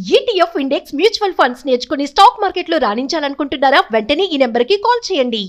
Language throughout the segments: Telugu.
ETF ఇండెక్స్ మ్యూచువల్ ఫండ్స్ నేర్చుకుని స్టాక్ మార్కెట్లో రాణించాలనుకుంటున్నారా? వెంటనే ఈ నెంబర్కి కాల్ చేయండి.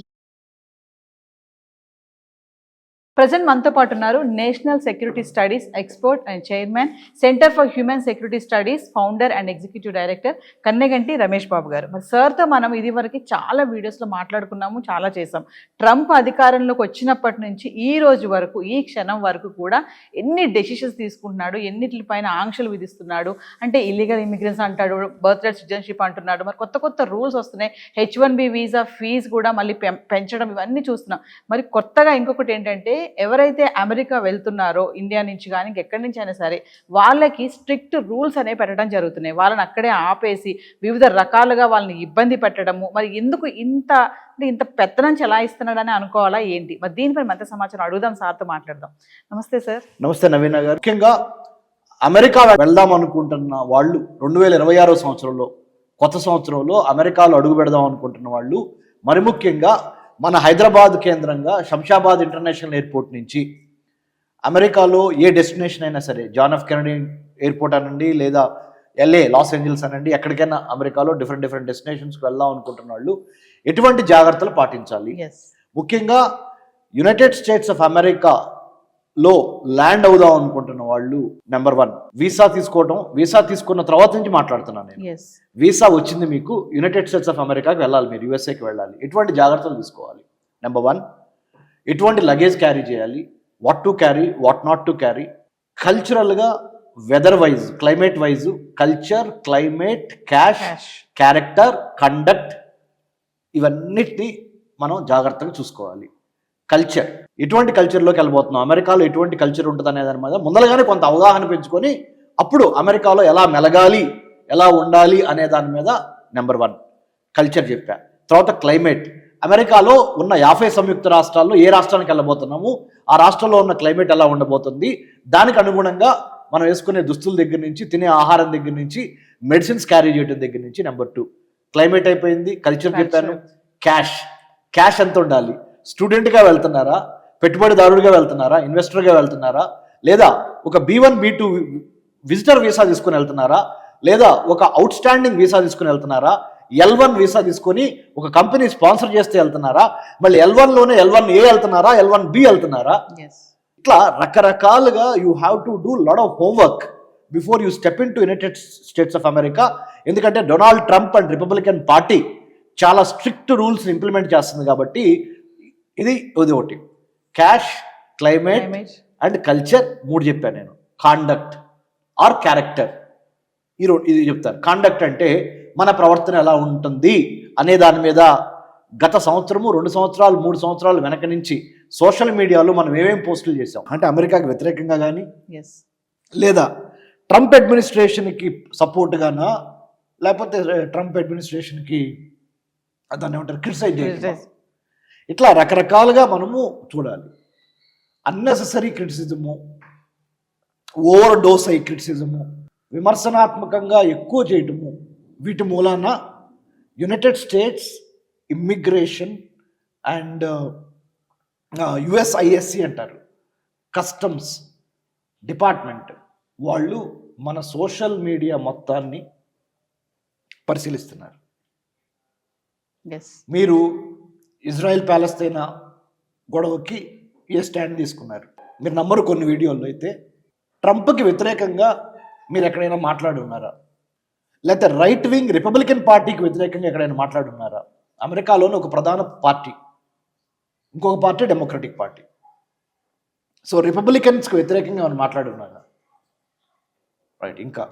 ప్రజెంట్ మనతో పాటు ఉన్నారు national security studies expert and chairman, centre for human security studies founder and executive director Kanneganti Ramesh Babu garu. మరి సార్తో మనం ఇదివరకు చాలా వీడియోస్లో మాట్లాడుకున్నాము, చాలా చేసాం. ట్రంప్ అధికారంలోకి వచ్చినప్పటి నుంచి ఈ రోజు వరకు, ఈ క్షణం వరకు కూడా ఎన్ని డెసిషన్స్ తీసుకుంటున్నాడు, ఎన్నిటిపైన ఆంక్షలు విధిస్తున్నాడు. అంటే ఇల్లీగల్ ఇమిగ్రెన్స్ అంటాడు, బర్త్ రైట్ సిటిజన్షిప్ అంటున్నాడు, మరి కొత్త కొత్త రూల్స్ వస్తున్నాయి. H1B వీసా ఫీజు కూడా మళ్ళీ పెంచడం, ఇవన్నీ చూస్తున్నాం. మరి కొత్తగా ఇంకొకటి ఏంటంటే, ఎవరైతే అమెరికా వెళ్తున్నారో ఇండియా నుంచి కానీ ఇంకెక్కడి నుంచి అయినా సరే, వాళ్ళకి స్ట్రిక్ట్ రూల్స్ అనేవి పెట్టడం జరుగుతున్నాయి. వాళ్ళని అక్కడే ఆపేసి వివిధ రకాలుగా వాళ్ళని ఇబ్బంది పెట్టడము. మరి ఎందుకు ఇంత పెత్తనం చెలాయిస్తున్నాడని అనుకోవాలా ఏంటి? మరి దీనిపై మరింత సమాచారం అడుగుదాం, సార్తో మాట్లాడదాం. నమస్తే సార్. నమస్తే నవీన గారు. ముఖ్యంగా అమెరికా వెళ్దాం అనుకుంటున్న వాళ్ళు 2026 సంవత్సరంలో, కొత్త సంవత్సరంలో అమెరికాలో అడుగు పెడదాం అనుకుంటున్న వాళ్ళు, మరి ముఖ్యంగా మన హైదరాబాద్ కేంద్రంగా శంషాబాద్ ఇంటర్నేషనల్ ఎయిర్పోర్ట్ నుంచి అమెరికాలో ఏ డెస్టినేషన్ అయినా సరే, జాన్ ఎఫ్ కెనడీ ఎయిర్పోర్ట్ అనండి, లేదా LA లాస్ ఏంజల్స్ అనండి, ఎక్కడికైనా అమెరికాలో డిఫరెంట్ డెస్టినేషన్స్కి వెళ్దాం అనుకుంటున్న వాళ్ళు ఎటువంటి జాగ్రత్తలు పాటించాలి? ముఖ్యంగా యునైటెడ్ స్టేట్స్ ఆఫ్ అమెరికాలో ల్యాండ్ అవుదాం అనుకుంటున్న వాళ్ళు, నెంబర్ 1 వీసా తీసుకోవడం. వీసా తీసుకున్న తర్వాత నుంచి మాట్లాడుతున్నాను నేను. వీసా వచ్చింది మీకు, యునైటెడ్ స్టేట్స్ ఆఫ్ అమెరికాకి వెళ్ళాలి, మీరు యూఎస్ఏకి వెళ్ళాలి. ఎటువంటి జాగ్రత్తలు తీసుకోవాలి? నెంబర్ 1, ఎటువంటి లగేజ్ క్యారీ చేయాలి, what to carry, what not to carry. కల్చరల్గా, weather wise, climate wise, culture, climate, cash, character, conduct, ఇవన్నిటినీ మనం జాగ్రత్తగా చూసుకోవాలి. కల్చర్, ఎటువంటి కల్చర్లోకి వెళ్ళబోతున్నాం, అమెరికాలో ఎటువంటి కల్చర్ ఉంటుంది అనే దాని మీద ముందరగానే కొంత అవగాహన పెంచుకొని అప్పుడు అమెరికాలో ఎలా మెలగాలి, ఎలా ఉండాలి అనే దాని మీద నెంబర్ 1 కల్చర్ చెప్పా. తర్వాత క్లైమేట్, అమెరికాలో ఉన్న 50 సంయుక్త రాష్ట్రాల్లో ఏ రాష్ట్రానికి వెళ్ళబోతున్నాము, ఆ రాష్ట్రంలో ఉన్న క్లైమేట్ ఎలా ఉండబోతుంది, దానికి అనుగుణంగా మనం వేసుకునే దుస్తుల దగ్గర నుంచి, తినే ఆహారం దగ్గర నుంచి, మెడిసిన్స్ క్యారీ చేయడం దగ్గర నుంచి. నెంబర్ 2 క్లైమేట్ అయిపోయింది, కల్చర్ చెప్పాను. క్యాష్ ఎంత ఉండాలి, స్టూడెంట్గా వెళ్తున్నారా, పెట్టుబడిదారుడిగా వెళ్తున్నారా, ఇన్వెస్టర్గా వెళ్తున్నారా, లేదా ఒక B1 B2 విజిటర్ వీసా తీసుకుని వెళ్తున్నారా, లేదా ఒక అవుట్ స్టాండింగ్ వీసా తీసుకుని వెళ్తున్నారా, L1 వీసా తీసుకొని ఒక కంపెనీ స్పాన్సర్ చేస్తే వెళ్తున్నారా, మళ్ళీ L1లోనే L1A వెళ్తున్నారా, L1B వెళ్తున్నారా. ఇట్లా రకరకాలుగా you have to do lot of homework before you step in to United States of America. ఎందుకంటే Donald Trump and Republican party చాలా స్ట్రిక్ట్ రూల్స్ ఇంప్లిమెంట్ చేస్తుంది కాబట్టి ఇది ఒకటి. క్యాష్, క్లైమేట్ అండ్ కల్చర్ 3 చెప్పాను నేను. కాండక్ట్ ఆర్ క్యారెక్టర్, ఇది చెప్తాను. కాండక్ట్ అంటే మన ప్రవర్తన ఎలా ఉంటుంది అనే దాని మీద గత సంవత్సరము, 2 సంవత్సరాలు, 3 సంవత్సరాలు వెనక నుంచి సోషల్ మీడియాలో మనం ఏమేమి పోస్టులు చేసాం అంటే, అమెరికాకి వ్యతిరేకంగా కానీ, లేదా ట్రంప్ అడ్మినిస్ట్రేషన్కి సపోర్ట్గానా, లేకపోతే ట్రంప్ అడ్మినిస్ట్రేషన్కి దాన్ని ఏమంటారు, క్రిటిసైజ్ చేయడం. ఇట్లా రకరకాలుగా మనము చూడాలి. అన్నెసెసరీ క్రిటిసిజము, ఓవర్ డోస్ అయ్యి క్రిటిసిజము, విమర్శనాత్మకంగా ఎక్కువ చేయటము, వీటి మూలాన United states immigration and USISC అంటారు, కస్టమ్స్ డిపార్ట్మెంట్ వాళ్ళు మన సోషల్ మీడియా మొత్తాన్ని పరిశీలిస్తున్నారు. మీరు ఇజ్రాయెల్ ప్యాలెస్తైనా గొడవకి ఏ స్టాండ్ తీసుకున్నారు? మీరు నమ్మరు, కొన్ని వీడియోల్లో అయితే ట్రంప్కి వ్యతిరేకంగా మీరు ఎక్కడైనా మాట్లాడి ఉన్నారా? లేకపోతే రైట్ వింగ్ రిపబ్లికన్ పార్టీకి వ్యతిరేకంగా ఎక్కడైనా మాట్లాడి ఉన్నారా? అమెరికాలోని ఒక ప్రధాన పార్టీ, ఇంకొక పార్టీ డెమోక్రటిక్ పార్టీ. సో రిపబ్లికన్స్కి వ్యతిరేకంగా ఏమైనా మాట్లాడి ఉన్నారా? రైట్. ఇంకా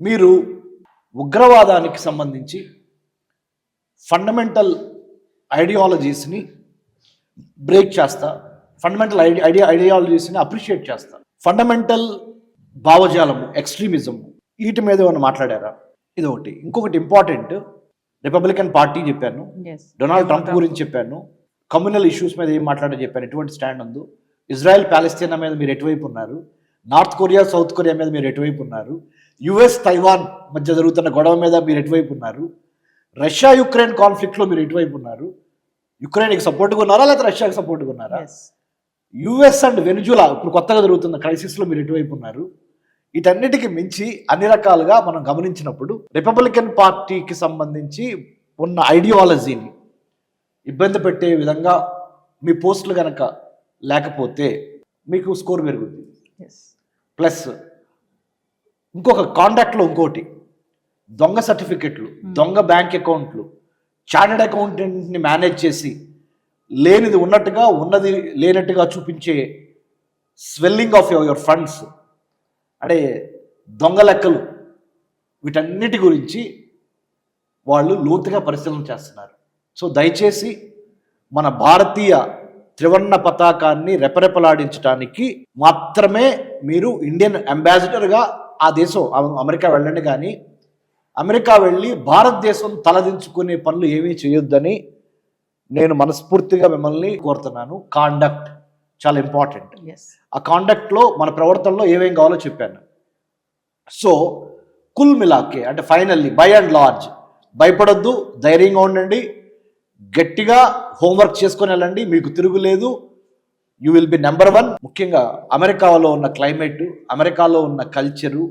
మీరు ఉగ్రవాదానికి సంబంధించి ఫండమెంటల్ ఐడియాలజీస్ని బ్రేక్ చేస్తా, ఫండమెంటల్ ఐడియాలజీస్ని అప్రిషియేట్ చేస్తా, ఫండమెంటల్ భావజాలము, ఎక్స్ట్రీమిజం, వీటి మీద ఏమైనా మాట్లాడారా? ఇది ఒకటి. ఇంకొకటి ఇంపార్టెంట్, రిపబ్లికన్ పార్టీ చెప్పాను, డొనాల్డ్ ట్రంప్ గురించి చెప్పాను, కమ్యూనల్ ఇష్యూస్ మీద ఏం మాట్లాడో చెప్పాను, ఎటువంటి స్టాండ్ ఉందో, ఇజ్రాయెల్ ప్యాలెస్తీనా మీద మీరు ఎటువైపు ఉన్నారు, నార్త్ కొరియా సౌత్ కొరియా మీద మీరు ఎటువైపు ఉన్నారు, US తైవాన్ మధ్య జరుగుతున్న గొడవ మీద మీరు ఎటువైపు ఉన్నారు, రష్యా యుక్రెయిన్ కాన్ఫ్లిక్ట్లో మీరు ఎటువైపు ఉన్నారు, యుక్రెయిన్కి సపోర్ట్గా ఉన్నారా లేకపోతే రష్యాకి సపోర్ట్గా ఉన్నారా, US అండ్ వెనిజులా ఇప్పుడు కొత్తగా జరుగుతున్న క్రైసిస్లో మీరు ఎటువైపు ఉన్నారు, వీటన్నిటికి మించి అన్ని రకాలుగా మనం గమనించినప్పుడు రిపబ్లికన్ పార్టీకి సంబంధించి ఉన్న ఐడియాలజీని ఇబ్బంది పెట్టే విధంగా మీ పోస్టులు కనుక లేకపోతే మీకు స్కోర్ పెరుగుద్ది. ప్లస్ ఇంకొక కాంటాక్ట్లో ఇంకోటి దొంగ సర్టిఫికెట్లు, దొంగ బ్యాంక్ అకౌంట్లు, చార్టెడ్ అకౌంటెంట్ని మేనేజ్ చేసి లేనిది ఉన్నట్టుగా ఉన్నది లేనట్టుగా చూపించే స్వెల్లింగ్ ఆఫ్ యువర్ ఫండ్స్, అంటే దొంగ లెక్కలు, వీటన్నిటి గురించి వాళ్ళు లోతుగా పరిశీలన చేస్తున్నారు. సో దయచేసి మన భారతీయ త్రివర్ణ పతాకాన్ని రెపరెపలాడించడానికి మాత్రమే మీరు ఇండియన్ అంబాసిడర్గా ఆ దేశం అమెరికా వెళ్ళండి, కానీ అమెరికా వెళ్ళి భారతదేశం తలదించుకునే పనులు ఏమీ చేయొద్దని నేను మనస్ఫూర్తిగా మిమ్మల్ని కోరుతున్నాను. కాండక్ట్ చాలా ఇంపార్టెంట్. ఆ కాండక్ట్లో మన ప్రవర్తనలో ఏమేం కావాలో చెప్పాను. సో కుల్ మిలాకే అంటే ఫైనల్లీ బై అండ్ లార్జ్ భయపడొద్దు, ధైర్యంగా ఉండండి, గట్టిగా హోంవర్క్ చేసుకొని వెళ్ళండి, మీకు తిరుగులేదు. You will be number 1. ముఖ్యంగా అమెరికాలో ఉన్న క్లైమేట్, అమెరికాలో ఉన్న కల్చరు,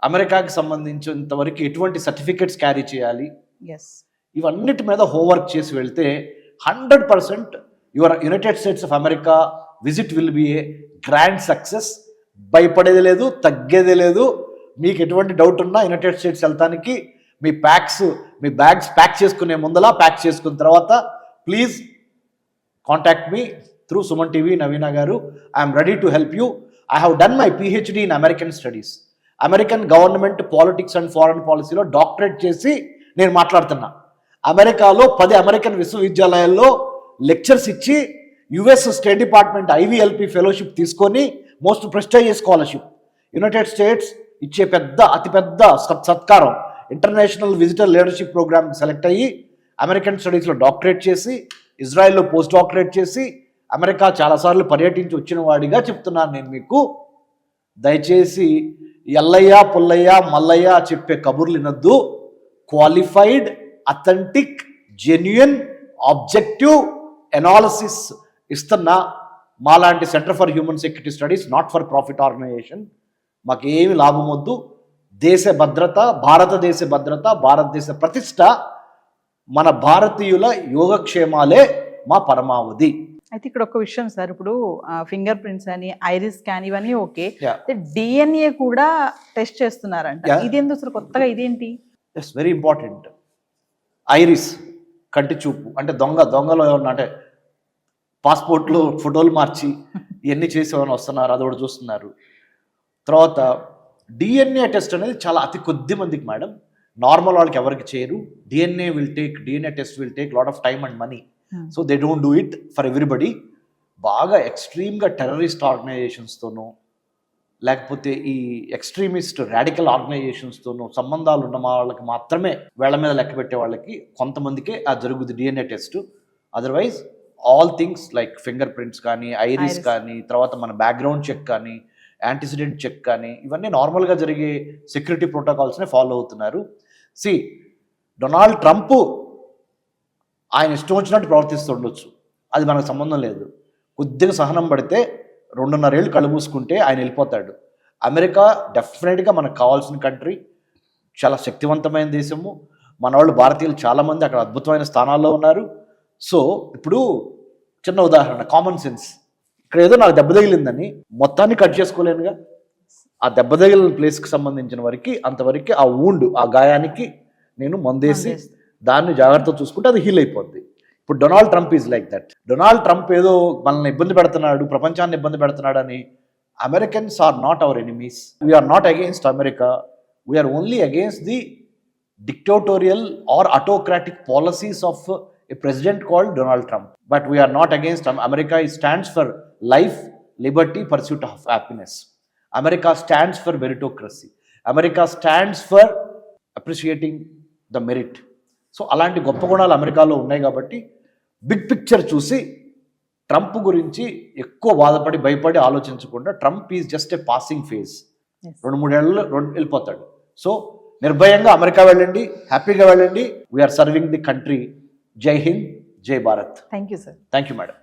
అమెరికాకి సంబంధించినంతవరకు ఎటువంటి సర్టిఫికెట్స్ క్యారీ చేయాలి, ఇవన్నిటి మీద హోంవర్క్ చేసి వెళ్తే 100% your United States of America visit will be a grand success. భయపడేది లేదు, తగ్గేది లేదు. మీకు ఎటువంటి డౌట్ ఉన్నా యునైటెడ్ స్టేట్స్ వెళ్తానికి మీ బ్యాగ్స్ ప్యాక్ చేసుకునే ముందలా, ప్యాక్ చేసుకున్న తర్వాత please contact me through Suman TV. Naveena garu, I'm ready to help you. I have done my PhD in American studies. American government politics and foreign పాలసీలో డాక్టరేట్ చేసి నేను మాట్లాడుతున్నా. అమెరికాలో 10 అమెరికన్ విశ్వవిద్యాలయాల్లో లెక్చర్స్ ఇచ్చి US state department IVLP fellowship తీసుకొని most prestigious scholarship. United States ఇచ్చే అతిపెద్ద సత్కారం. International visitor leadership program select అయ్యి అమెరికన్ స్టడీస్లో డాక్టరేట్ చేసి, ఇజ్రాయెల్లో పోస్ట్ డాక్టరేట్ చేసి, అమెరికా చాలాసార్లు పర్యటించి వచ్చిన వాడిగా చెప్తున్నాను నేను మీకు. దయచేసి ఎల్లయ్య పుల్లయ్య మల్లయ్య చెప్పే కబుర్లు వినొద్దు. Qualified, authentic, genuine, objective analysis ఇస్తున్న మాలాంటి centre for human security studies, not for profit organisation. మాకేమి లాభం వద్దు. దేశ భద్రత, భారతదేశ భద్రత, భారతదేశ ప్రతిష్ట, మన భారతీయుల యోగక్షేమాలే మా పరమావధి. అయితే ఇక్కడ ఒక విషయం సార్, ఇప్పుడు ఫింగర్ ప్రింట్స్ అని, ఐరిస్ స్కాన్ ఇవన్నీ ఓకే, DNA కూడా టెస్ట్ చేస్తున్నారంట. ఇది ఎందుకు అసలు కొత్తగా, ఇదేంటి? It's very important. ఐరిస్ కంటి చూపు అంటే దొంగలో ఏమన్నా అంటే పాస్పోర్ట్లు ఫోటోలు మార్చి ఇవన్నీ చేసి ఏమైనా వస్తున్నారు, అది కూడా చూస్తున్నారు. తర్వాత DNA టెస్ట్ అనేది చాలా అతి కొద్ది మందికి మేడం, నార్మల్ వాళ్ళకి ఎవరికి చేయరు. DNA test will take lot of time and money. So they don't do it for everybody. బాగా ఎక్స్ట్రీమ్గా టెర్రరిస్ట్ ఆర్గనైజేషన్స్తోనూ లేకపోతే ఈ ఎక్స్ట్రీమిస్ట్ రాడికల్ ఆర్గనైజేషన్స్తోనూ సంబంధాలు ఉన్న వాళ్ళకి మాత్రమే, వేళ్ల మీద లెక్క పెట్టే వాళ్ళకి కొంతమందికే అది జరుగుతుంది DNA test. Otherwise all things like finger prints కానీ, ఐరిస్ కానీ, తర్వాత మన బ్యాక్గ్రౌండ్ చెక్ కానీ, యాంటిసిడెంట్ చెక్ కానీ, ఇవన్నీ నార్మల్గా జరిగే సెక్యూరిటీ ప్రోటోకాల్స్నే ఫాలో అవుతున్నారు. డొనాల్డ్ ట్రంప్ ఆయన ఇష్టం వచ్చినట్టు ప్రవర్తిస్తుండొచ్చు, అది మనకు సంబంధం లేదు. కొద్దిగా సహనం పడితే 2.5 ఏళ్ళు కళ్ళు మూసుకుంటే ఆయన వెళ్ళిపోతాడు. అమెరికా డెఫినెట్గా మనకు కావాల్సిన కంట్రీ, చాలా శక్తివంతమైన దేశము. మన వాళ్ళు భారతీయులు చాలామంది అక్కడ అద్భుతమైన స్థానాల్లో ఉన్నారు. సో ఇప్పుడు చిన్న ఉదాహరణ, కామన్ సెన్స్. ఇక్కడ ఏదో నాకు దెబ్బ తగిలిందని మొత్తాన్ని కట్ చేసుకోలేనుగా. ఆ దెబ్బ తగిలిన ప్లేస్కి సంబంధించిన వరకు అంతవరకు ఆ వూండ్, ఆ గాయానికి నేను మందేసి దాన్ని జాగ్రత్తగా చూసుకుంటే అది హీల్ అయిపోద్ది. ఇప్పుడు Donald Trump is like that. Donald Trump ఏదో మనల్ని ఇబ్బంది పెడుతున్నాడు, ప్రపంచాన్ని ఇబ్బంది పెడుతున్నాడు అని. Americans are not our enemies. We're not against America. We're only against the dictatorial or autocratic policies of a president called Donald Trump. But we are not against America. It stands for life, liberty, pursuit of happiness. America stands for meritocracy. America stands for appreciating the merit. So అలాంటి గొప్ప గుణాలు అమెరికాలో ఉన్నాయి కాబట్టి బిగ్ పిక్చర్ చూసి ట్రంప్ గురించి ఎక్కువ బాధపడి భయపడి ఆలోచించకుండా, Trump is just a passing phase. 2-3 ఏళ్ళలో వెళ్ళిపోతాడు. సో నిర్భయంగా అమెరికా వెళ్ళండి, హ్యాపీగా వెళ్ళండి. We're serving the country. జై హింద్, జై Bharat. Thank you sir. Thank you madam.